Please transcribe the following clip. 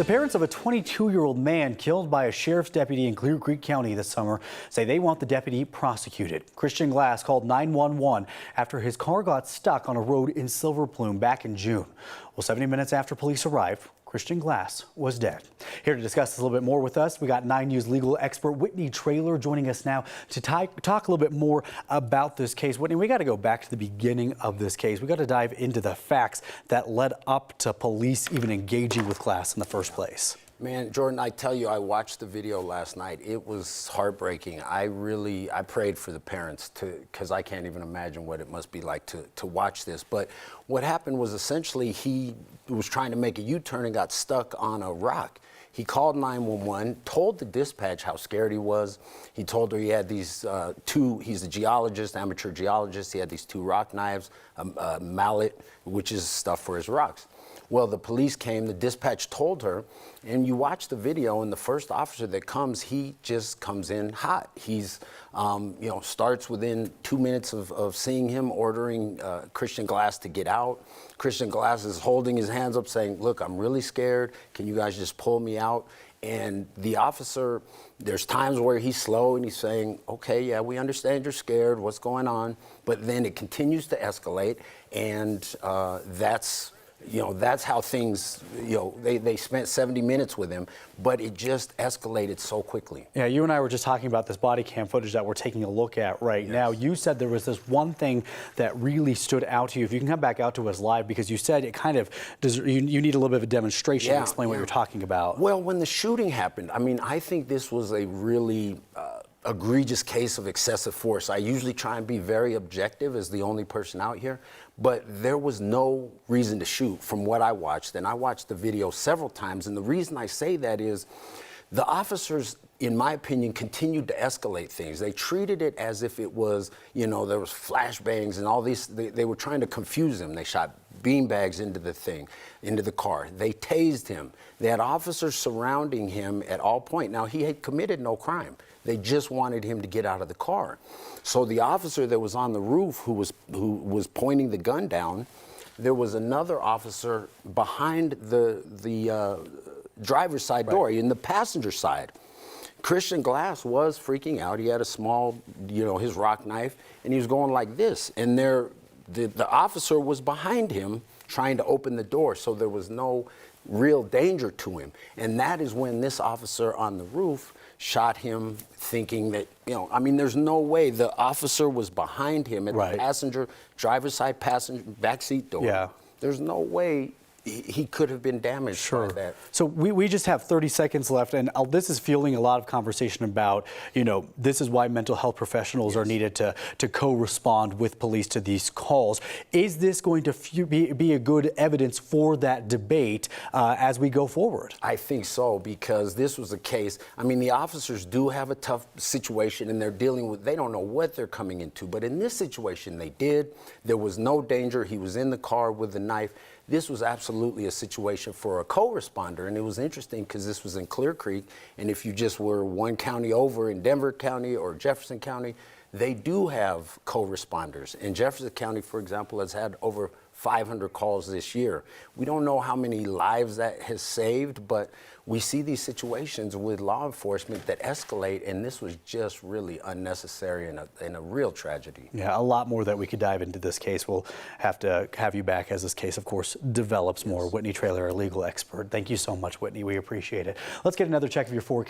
The parents of a 22-year-old man killed by a sheriff's deputy in Clear Creek County this summer say they want the deputy prosecuted. Christian Glass called 911 after his car got stuck on a road in Silver Plume back in June. Well, 70 minutes after police arrived, Christian Glass was dead. Here to discuss this a little bit more with us, we got 9 News legal expert Whitney Traylor joining us now to talk a little bit more about this case. Whitney, we got to go back to the beginning of this case. We got to dive into the facts that led up to police even engaging with Glass in the first place. Man, Jordan, I tell you, I watched the video last night. It was heartbreaking. I prayed for the parents because I can't even imagine what it must be like to watch this. But what happened was essentially he was trying to make a U-turn and got stuck on a rock. He called 911, told the dispatch how scared he was. He told her he had these he's a geologist, amateur geologist. He had these 2 rock knives, a mallet, which is stuff for his rocks. Well, the police came, the dispatch told her, and you watch the video, and the first officer that comes, he just comes in hot. He's, starts within 2 minutes of seeing him, ordering Christian Glass to get out. Christian Glass is holding his hands up saying, look, I'm really scared. Can you guys just pull me out? And the officer, there's times where he's slow and he's saying, okay, yeah, we understand you're scared, what's going on? But then it continues to escalate, and that's how things, they spent 70 minutes with him, but it just escalated so quickly. Yeah, you and I were just talking about this body cam footage that we're taking a look at right now. You said there was this one thing that really stood out to you. If you can come back out to us live, because you said it kind of, you need a little bit of a demonstration to explain what you're talking about. Well, when the shooting happened, I mean, I think this was a really egregious case of excessive force. I usually try and be very objective as the only person out here, but there was no reason to shoot from what I watched, and I watched the video several times, and the reason I say that is the officers, in my opinion, continued to escalate things. They treated it as if it was, there was flashbangs and all these, they were trying to confuse him. They shot beanbags into the car. They tased him. They had officers surrounding him at all points. Now, he had committed no crime. They just wanted him to get out of the car. So the officer that was on the roof who was pointing the gun down, there was another officer behind the driver's side door, in the passenger side. Christian Glass was freaking out. He had a small, his rock knife, and he was going like this. And the officer was behind him trying to open the door, so there was no real danger to him. And that is when this officer on the roof shot him, thinking that, there's no way. The officer was behind him at the driver's side backseat door. Yeah. There's no way he could have been damaged by that. So we just have 30 seconds left, and this is fueling a lot of conversation about, this is why mental health professionals are needed to co-respond with police to these calls. Is this going to be a good evidence for that debate as we go forward? I think so, because this was a case, the officers do have a tough situation, and they don't know what they're coming into, but in this situation they did. There was no danger. He was in the car with the knife. This was absolutely a situation for a co-responder, and it was interesting because this was in Clear Creek, and if you just were one county over in Denver County or Jefferson County, they do have co-responders. And Jefferson County, for example, has had over 500 calls this year. We don't know how many lives that has saved, but we see these situations with law enforcement that escalate, and this was just really unnecessary and a real tragedy. Yeah, a lot more that we could dive into this case. We'll have to have you back as this case, of course, develops more. Whitney Traylor, a legal expert. Thank you so much, Whitney. We appreciate it. Let's get another check of your forecast.